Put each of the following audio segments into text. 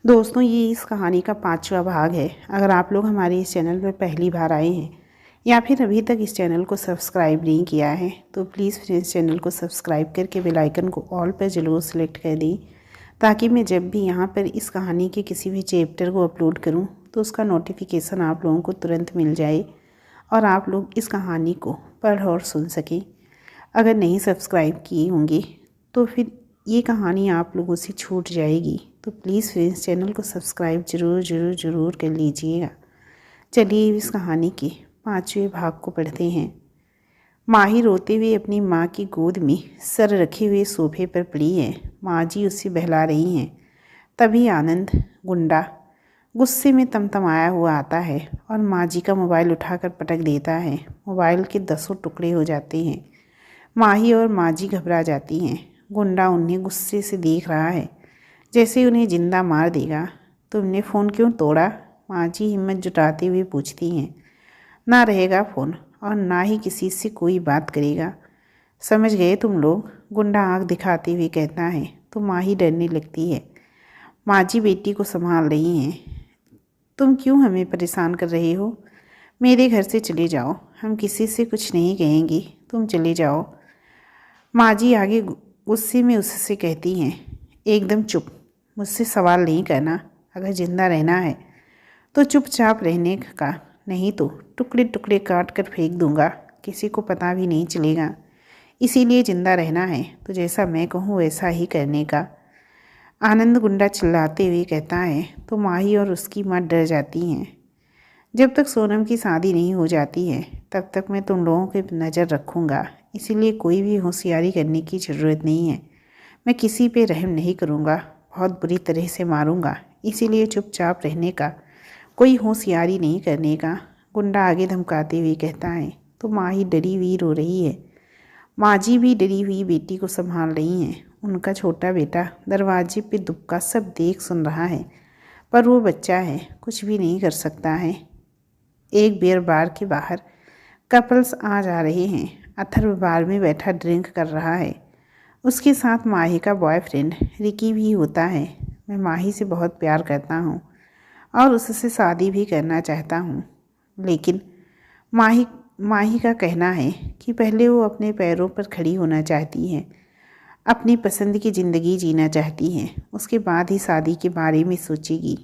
दोस्तों, ये इस कहानी का 5वां भाग है। अगर आप लोग हमारे इस चैनल पर पहली बार आए हैं या फिर अभी तक इस चैनल को सब्सक्राइब नहीं किया है तो प्लीज़ फिर इस चैनल को सब्सक्राइब करके बेल आइकन को ऑल पर ज़रूर सेलेक्ट कर दें, ताकि मैं जब भी यहाँ पर इस कहानी के किसी भी चैप्टर को अपलोड करूँ तो उसका नोटिफिकेशन आप लोगों को तुरंत मिल जाए और आप लोग इस कहानी को पढ़ और सुन सकें। अगर नहीं सब्सक्राइब किए होंगे तो फिर ये कहानी आप लोगों से छूट जाएगी, तो प्लीज़ फिर इस चैनल को सब्सक्राइब ज़रूर ज़रूर ज़रूर कर लीजिएगा। चलिए इस कहानी के 5वें भाग को पढ़ते हैं। माही रोते हुए अपनी माँ की गोद में सर रखे हुए सोफे पर पड़ी है। माँ जी उसे बहला रही हैं। तभी आनंद गुंडा गुस्से में तमतमाया हुआ आता है और माँ जी का मोबाइल उठाकर पटक देता है। मोबाइल के 10 टुकड़े हो जाते हैं। माही और माँ जी घबरा जाती हैं। गुंडा उन्हें गुस्से से देख रहा है, जैसे उन्हें जिंदा मार देगा। तुमने फ़ोन क्यों तोड़ा? माँ जी हिम्मत जुटाते हुए पूछती हैं। ना रहेगा फ़ोन और ना ही किसी से कोई बात करेगा, समझ गए तुम लोग? गुंडा आँख दिखाते हुए कहता है। तो माँ ही डरने लगती है। माँ जी बेटी को संभाल रही हैं। तुम क्यों हमें परेशान कर रहे हो? मेरे घर से चले जाओ, हम किसी से कुछ नहीं कहेंगे, तुम चले जाओ। माँ जी आगे गुस्से में उससे कहती हैं, एकदम चुप, मुझसे सवाल नहीं करना। अगर जिंदा रहना है तो चुपचाप रहने का, नहीं तो टुकड़े टुकड़े काट कर फेंक दूंगा, किसी को पता भी नहीं चलेगा। इसीलिए जिंदा रहना है तो जैसा मैं कहूँ वैसा ही करने का। आनंद गुंडा चिल्लाते हुए कहता है। तो माही और उसकी माँ डर जाती हैं। जब तक सोनम की शादी नहीं हो जाती है तब तक मैं तुम लोगों की नज़र रखूँगा, इसीलिए कोई भी होशियारी करने की ज़रूरत नहीं है। मैं किसी पे रहम नहीं करूँगा, बहुत बुरी तरह से मारूँगा, इसीलिए चुपचाप रहने का, कोई होशियारी नहीं करने का। गुंडा आगे धमकाते हुए कहता है। तो माँ ही डरी हुई रो रही है। माँ जी भी डरी हुई बेटी को संभाल रही हैं। उनका छोटा बेटा दरवाजे पे दुबका सब देख सुन रहा है, पर वो बच्चा है, कुछ भी नहीं कर सकता है। एक बियर बार के बाहर कपल्स आ जा रहे हैं। अथर्व बार में बैठा ड्रिंक कर रहा है। उसके साथ माही का बॉयफ्रेंड रिकी भी होता है। मैं माही से बहुत प्यार करता हूँ और उससे शादी भी करना चाहता हूँ, लेकिन माही माही का कहना है कि पहले वो अपने पैरों पर खड़ी होना चाहती है, अपनी पसंद की ज़िंदगी जीना चाहती है, उसके बाद ही शादी के बारे में सोचेगी।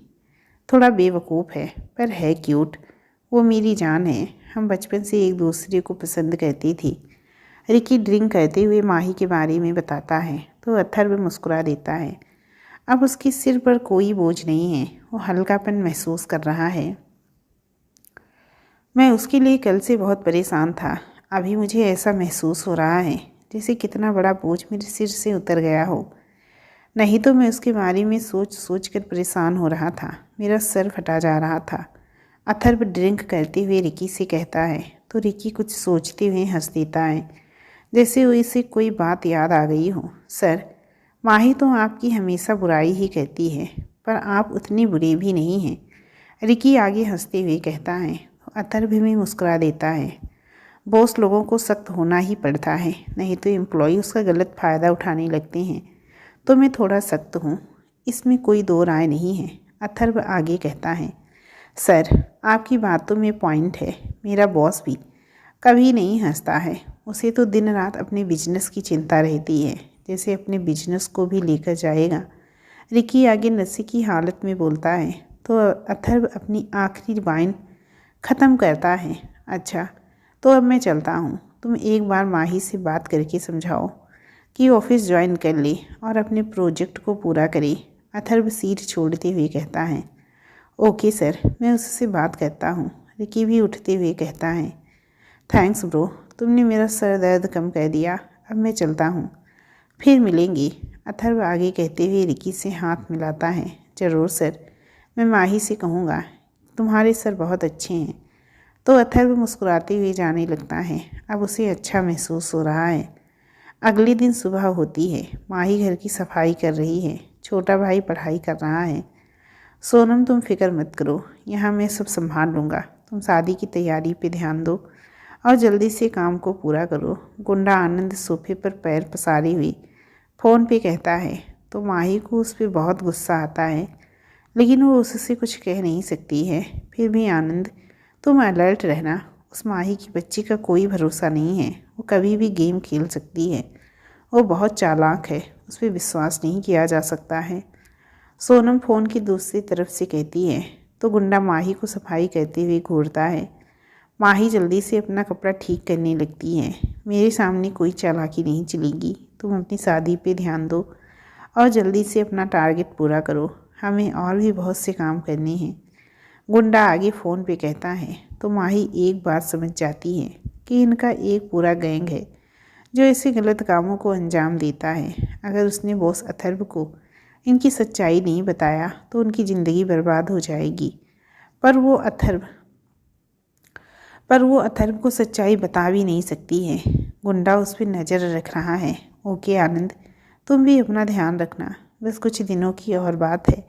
थोड़ा बेवकूफ़ है पर है क्यूट। वो मेरी जान है, हम बचपन से एक दूसरे को पसंद करती थी। रिकी ड्रिंक करते हुए माही के बारे में बताता है तो अथर्व मुस्कुरा देता है। अब उसके सिर पर कोई बोझ नहीं है, वो हल्कापन महसूस कर रहा है। मैं उसके लिए कल से बहुत परेशान था, अभी मुझे ऐसा महसूस हो रहा है जैसे कितना बड़ा बोझ मेरे सिर से उतर गया हो। नहीं तो मैं उसके बारे में सोच सोच कर परेशान हो रहा था, मेरा सर फटा जा रहा था। अथर्व ड्रिंक करते हुए रिकी से कहता है तो रिकी कुछ सोचते हुए हंस देता है, जैसे वो इसे कोई बात याद आ गई हो। सर, माही तो आपकी हमेशा बुराई ही कहती है, पर आप उतनी बुरी भी नहीं हैं। रिकी आगे हंसते हुए कहता है। अथर्व भी मुस्कुरा देता है। बॉस लोगों को सख्त होना ही पड़ता है, नहीं तो एम्प्लॉय उसका गलत फ़ायदा उठाने लगते हैं। तो मैं थोड़ा सख्त हूँ, इसमें कोई दो राय नहीं है। अथर्व आगे कहता है। सर, आपकी बातों में पॉइंट है। मेरा बॉस भी कभी नहीं हंसता है, उसे तो दिन रात अपने बिजनेस की चिंता रहती है, जैसे अपने बिजनेस को भी लेकर जाएगा। रिकी आगे नशे की हालत में बोलता है तो अथर्व अपनी आखिरी वाइन ख़त्म करता है। अच्छा, तो अब मैं चलता हूँ, तुम एक बार माही से बात करके समझाओ कि ऑफिस ज्वाइन कर ले और अपने प्रोजेक्ट को पूरा करे। अथर्व सीट छोड़ते हुए कहता है। ओके सर, मैं उससे बात करता हूँ। रिकी भी उठते हुए कहता है। थैंक्स ब्रो, तुमने मेरा सर दर्द कम कर दिया, अब मैं चलता हूँ, फिर मिलेंगे। अथर्व आगे कहते हुए रिकी से हाथ मिलाता है। ज़रूर सर, मैं माही से कहूँगा, तुम्हारे सर बहुत अच्छे हैं। तो अथर्व मुस्कुराते हुए जाने लगता है। अब उसे अच्छा महसूस हो रहा है। अगले दिन सुबह होती है। माही घर की सफाई कर रही है, छोटा भाई पढ़ाई कर रहा है। सोनम, तुम फिक्र मत करो, यहाँ मैं सब संभाल लूँगा, तुम शादी की तैयारी पे ध्यान दो और जल्दी से काम को पूरा करो। गुंडा आनंद सोफे पर पैर पसारी हुई फ़ोन पे कहता है तो माही को उस पर बहुत गुस्सा आता है, लेकिन वो उससे कुछ कह नहीं सकती है। फिर भी आनंद, तुम अलर्ट रहना। उस माही की बच्ची का कोई भरोसा नहीं है, वो कभी भी गेम खेल सकती है। वो बहुत चालाक है, उस पर विश्वास नहीं किया जा सकता है। सोनम फ़ोन की दूसरी तरफ से कहती है तो गुंडा माही को सफाई करते हुए घूरता है। माही जल्दी से अपना कपड़ा ठीक करने लगती है। मेरे सामने कोई चालाकी नहीं चलेगी, तुम अपनी शादी पे ध्यान दो और जल्दी से अपना टारगेट पूरा करो, हमें और भी बहुत से काम करने हैं। गुंडा आगे फ़ोन पे कहता है तो माही एक बात समझ जाती है कि इनका एक पूरा गैंग है जो ऐसे गलत कामों को अंजाम देता है। अगर उसने बॉस अथर्व को इनकी सच्चाई नहीं बताया तो उनकी ज़िंदगी बर्बाद हो जाएगी। पर वो अथर्व को सच्चाई बता भी नहीं सकती है। गुंडा उस पर नज़र रख रहा है। ओके आनंद, तुम भी अपना ध्यान रखना, बस कुछ दिनों की और बात है।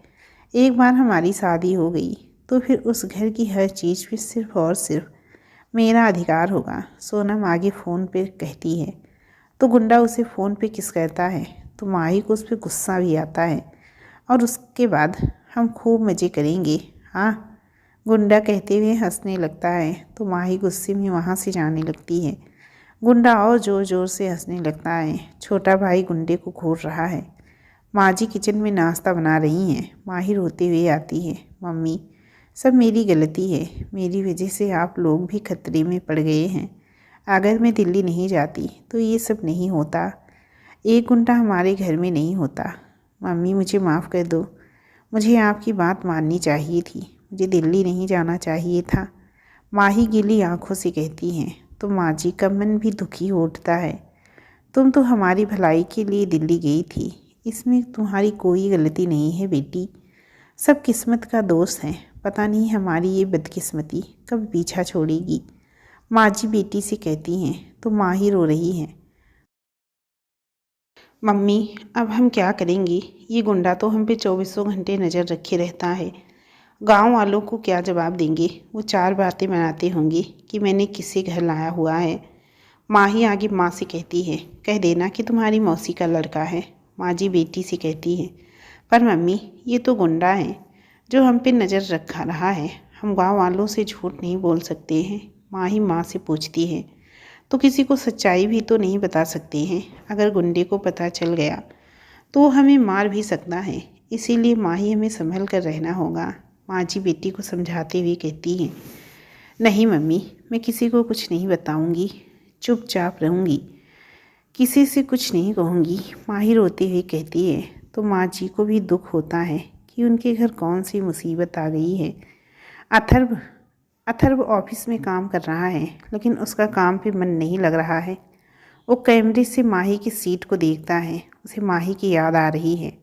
एक बार हमारी शादी हो गई तो फिर उस घर की हर चीज़ पे सिर्फ और सिर्फ मेरा अधिकार होगा। सोनम आगे फ़ोन पे कहती है तो गुंडा उसे फ़ोन पे किस करता है तो माही को उस पर गुस्सा भी आता है। और उसके बाद हम खूब मज़े करेंगे, हाँ, गुंडा कहते हुए हंसने लगता है तो माही गुस्से में वहाँ से जाने लगती है। गुंडा और ज़ोर ज़ोर से हंसने लगता है। छोटा भाई गुंडे को घूर रहा है। माँ जी किचन में नाश्ता बना रही हैं। माही रोते हुए आती है, मम्मी सब मेरी गलती है, मेरी वजह से आप लोग भी खतरे में पड़ गए हैं। अगर मैं दिल्ली नहीं जाती तो ये सब नहीं होता, एक गुंडा हमारे घर में नहीं होता। मम्मी मुझे माफ़ कर दो, मुझे आपकी बात माननी चाहिए थी, मुझे दिल्ली नहीं जाना चाहिए था। माही गीली आंखों से कहती हैं तो माँ जी का मन भी दुखी हो उठता है। तुम तो हमारी भलाई के लिए दिल्ली गई थी, इसमें तुम्हारी कोई गलती नहीं है बेटी, सब किस्मत का दोष है। पता नहीं हमारी ये बदकिस्मती कब पीछा छोड़ेगी। माँ जी बेटी से कहती हैं तो माही रो रही है, मम्मी अब हम क्या करेंगे, ये गुंडा तो हम पे 2400 घंटे नज़र रखे रहता है। गांव वालों को क्या जवाब देंगे, वो 4 बातें बनाते होंगे कि मैंने किसे घर लाया हुआ है। माही आगे माँ से कहती है कह देना कि तुम्हारी मौसी का लड़का है। माँ जी बेटी से कहती है पर मम्मी ये तो गुंडा है जो हम पे नज़र रखा रहा है, हम गाँव वालों से झूठ नहीं बोल सकते हैं। माही माँ से पूछती है तो किसी को सच्चाई भी तो नहीं बता सकते हैं, अगर गुंडे को पता चल गया तो वो हमें मार भी सकता है, इसीलिए माही हमें संभल कर रहना होगा। माँ जी बेटी को समझाते हुए कहती हैं नहीं मम्मी, मैं किसी को कुछ नहीं बताऊंगी, चुपचाप रहूंगी, किसी से कुछ नहीं कहूँगी। माही रोते हुए कहती है तो माँ जी को भी दुख होता है कि उनके घर कौन सी मुसीबत आ गई है। अथर्व अथर्व ऑफिस में काम कर रहा है लेकिन उसका काम पे मन नहीं लग रहा है। वो कैमरे से माही की सीट को देखता है, उसे माही की याद आ रही है।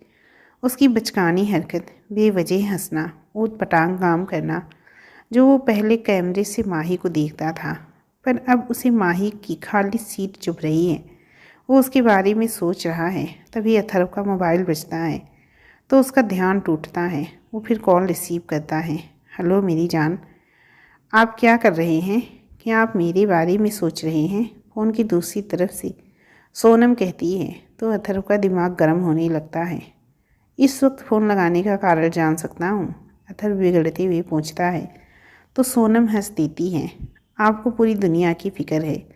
उसकी बचकानी हरकत, बेवजह हंसना, ऊट पटांग काम करना जो वो पहले कैमरे से माही को देखता था, पर अब उसे माही की खाली सीट चुभ रही है। वो उसके बारे में सोच रहा है। तभी अथर्व का मोबाइल बजता है तो उसका ध्यान टूटता है। वो फिर कॉल रिसीव करता है। हेलो मेरी जान, आप क्या कर रहे हैं, क्या आप मेरे बारे में सोच रहे हैं। फ़ोन की दूसरी तरफ से सोनम कहती है तो अथर्व का दिमाग गर्म होने लगता है। इस वक्त फ़ोन लगाने का कारण जान सकता हूँ, अथर्व बिगड़ते हुए पूछता है तो सोनम हंस देती है। आपको पूरी दुनिया की फ़िक्र है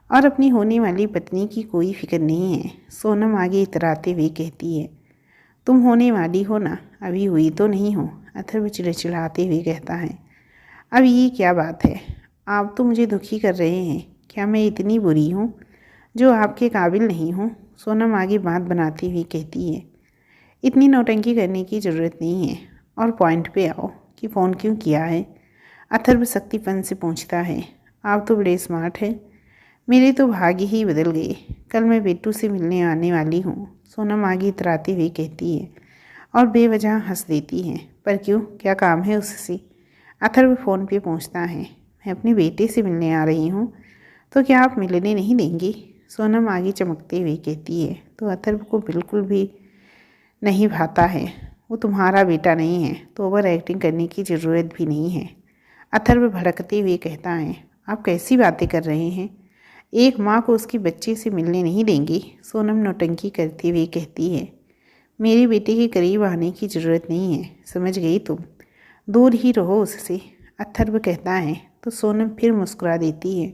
और अपनी होने वाली पत्नी की कोई फ़िक्र नहीं है। सोनम आगे इतराते हुए कहती है तुम होने वाली हो ना, अभी हुई तो नहीं हो। अथर्व चिड़चिड़ाते हुए कहता है अब ये क्या बात है, आप तो मुझे दुखी कर रहे हैं, क्या मैं इतनी बुरी हूँ जो आपके काबिल नहीं हूँ। सोनम आगे बात बनाती हुई कहती है इतनी नौटंकी करने की ज़रूरत नहीं है और पॉइंट पे आओ कि फ़ोन क्यों किया है। अथर्व शक्तिपन से पूछता है आप तो बड़े स्मार्ट हैं, मेरे तो भाग्य ही बदल गए, कल मैं बेटू से मिलने आने वाली हूँ। सोनम आगे इतराती हुई कहती है और बेवजह हंस देती है पर क्यों, क्या काम है उससे। अथर्व फ़ोन पे पूछता है मैं अपने बेटे से मिलने आ रही हूँ, तो क्या आप मिलने नहीं देंगी। सोनम आगे चमकते हुए कहती है तो अथर्व को बिल्कुल भी नहीं भाता है, वो तुम्हारा बेटा नहीं है तो ओवर एक्टिंग करने की ज़रूरत भी नहीं है। अथर्व भड़कते हुए कहता है आप कैसी बातें कर रहे हैं, एक माँ को उसके बच्चे से मिलने नहीं देंगी। सोनम नौटंकी करते हुए कहती है मेरे बेटे के करीब आने की ज़रूरत नहीं है, समझ गई तुम? दूर ही रहो उससे, अथर्व कहता है तो सोनम फिर मुस्कुरा देती है।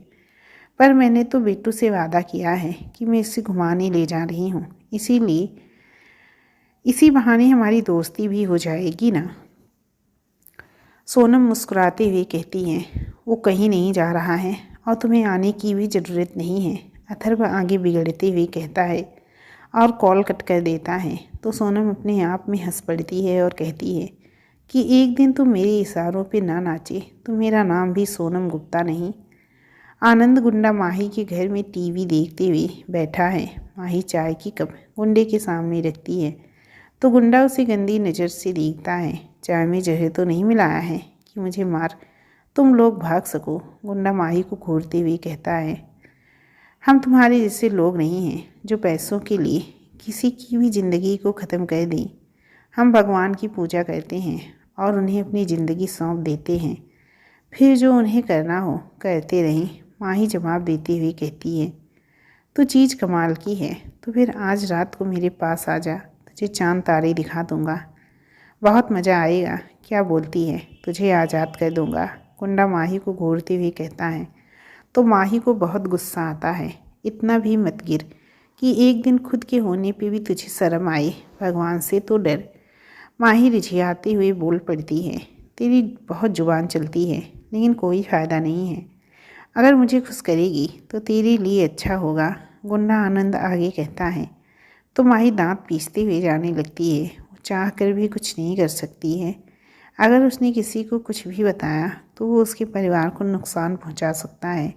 पर मैंने तो बिट्टू से वादा किया है कि मैं इसे घुमाने ले जा रही हूँ, इसीलिए इसी बहाने हमारी दोस्ती भी हो जाएगी ना। सोनम मुस्कुराते हुए कहती है, वो कहीं नहीं जा रहा है और तुम्हें आने की भी ज़रूरत नहीं है, अथर्व आगे बिगड़ते हुए कहता है और कॉल कट कर देता है। तो सोनम अपने आप में हंस पड़ती है और कहती है कि एक दिन तुम मेरे इशारों पे ना नाचे तो मेरा नाम भी सोनम गुप्ता नहीं। आनंद गुंडा माही के घर में टीवी देखते हुए बैठा है। माही चाय की कप गुंडे के सामने रखती है तो गुंडा उसे गंदी नज़र से देखता है। चाय में जहर तो नहीं मिलाया है कि मुझे मार तुम लोग भाग सको? गुंडा माही को घूरते हुए कहता है, हम तुम्हारे जैसे लोग नहीं हैं जो पैसों के लिए किसी की भी ज़िंदगी को ख़त्म कर दें। हम भगवान की पूजा करते हैं और उन्हें अपनी ज़िंदगी सौंप देते हैं, फिर जो उन्हें करना हो करते रहें। माही जवाब देते हुए कहती है, तो चीज़ कमाल की है, तो फिर आज रात को मेरे पास आ जा, तुझे चांद तारे दिखा दूंगा, बहुत मज़ा आएगा। क्या बोलती है? तुझे आज़ाद कर दूंगा, गुंडा माही को घूरते हुए कहता है। तो माही को बहुत गुस्सा आता है, इतना भी मत गिर कि एक दिन खुद के होने पे भी तुझे शर्म आए, भगवान से तो डर। माही रिझियाते हुए बोल पड़ती है, तेरी बहुत जुबान चलती है लेकिन कोई फ़ायदा नहीं है, अगर मुझे खुश करेगी तो तेरे लिए अच्छा होगा। गुंडा आनंद आगे कहता है। तो माही दांत पीसते हुए जाने लगती है। वो चाह कर भी कुछ नहीं कर सकती है। अगर उसने किसी को कुछ भी बताया तो वो उसके परिवार को नुकसान पहुंचा सकता है।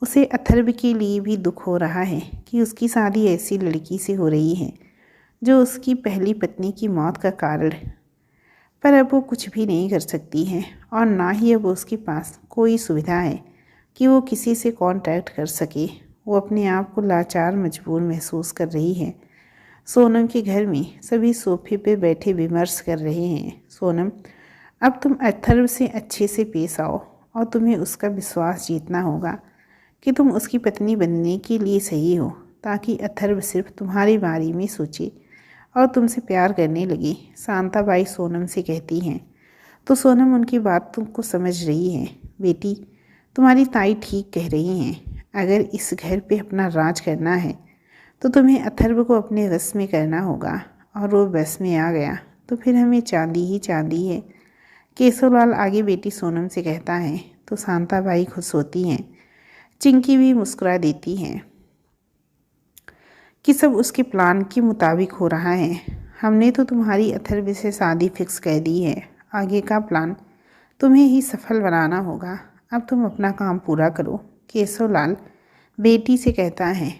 उसे अथर्व के लिए भी दुख हो रहा है कि उसकी शादी ऐसी लड़की से हो रही है जो उसकी पहली पत्नी की मौत का कारण, पर अब वो कुछ भी नहीं कर सकती है और ना ही अब उसके पास कोई सुविधा है कि वो किसी से कांटेक्ट कर सके। वो अपने आप को लाचार मजबूर महसूस कर रही है। सोनम के घर में सभी सोफे पे बैठे विमर्श कर रहे हैं। सोनम, अब तुम अथर्व से अच्छे से पेश आओ और तुम्हें उसका विश्वास जीतना होगा कि तुम उसकी पत्नी बनने के लिए सही हो, ताकि अथर्व सिर्फ तुम्हारे बारे में सोचे और तुमसे प्यार करने लगे, शांताबाई सोनम से कहती हैं। तो सोनम उनकी बातों को समझ रही है। बेटी, तुम्हारी ताई ठीक कह रही हैं, अगर इस घर पे अपना राज करना है तो तुम्हें अथर्व को अपने वश में करना होगा, और वो बस में आ गया तो फिर हमें चांदी ही चांदी है। केशवलाल आगे बेटी सोनम से कहता है तो शांताबाई खुश होती हैं। चिंकी भी मुस्कुरा देती हैं कि सब उसके प्लान के मुताबिक हो रहा है। हमने तो तुम्हारी अथर्व से शादी फिक्स कर दी है, आगे का प्लान तुम्हें ही सफल बनाना होगा। अब तुम अपना काम पूरा करो। केशवलाल बेटी से कहता है।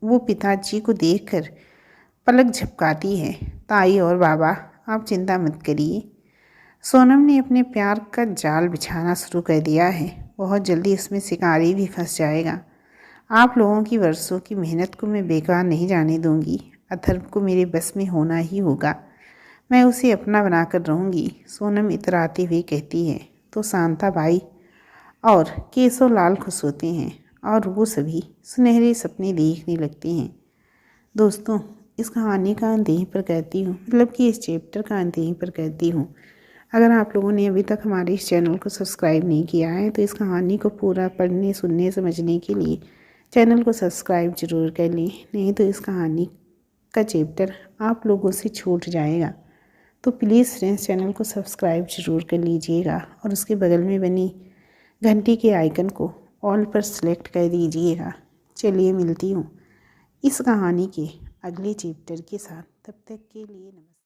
वो पिताजी को देखकर पलक झपकाती है। ताई और बाबा, आप चिंता मत करिए, सोनम ने अपने प्यार का जाल बिछाना शुरू कर दिया है, बहुत जल्दी उसमें शिकारी भी फंस जाएगा। आप लोगों की वर्षों की मेहनत को मैं बेकार नहीं जाने दूंगी। अथर्व को मेरे बस में होना ही होगा, मैं उसे अपना बनाकर रहूंगी, सोनम इतराती हुई कहती है। तो शांताबाई और केशवलाल खुश होते हैं और वो सभी सुनहरे सपने देखने लगते हैं। दोस्तों, इस कहानी का अंत यहीं पर करती हूँ, मतलब कि इस चैप्टर का अंत यहीं पर करती हूँ। अगर आप लोगों ने अभी तक हमारे इस चैनल को सब्सक्राइब नहीं किया है तो इस कहानी को पूरा पढ़ने, सुनने, समझने के लिए चैनल को सब्सक्राइब ज़रूर कर लें, नहीं तो इस कहानी का चैप्टर आप लोगों से छूट जाएगा। तो प्लीज़ फ्रेंड्स, चैनल को सब्सक्राइब ज़रूर कर लीजिएगा और उसके बगल में बनी घंटी के आइकन को ऑल पर सेलेक्ट कर दीजिएगा। चलिए मिलती हूँ इस कहानी के अगले चैप्टर के साथ, तब तक के लिए नमस्कार।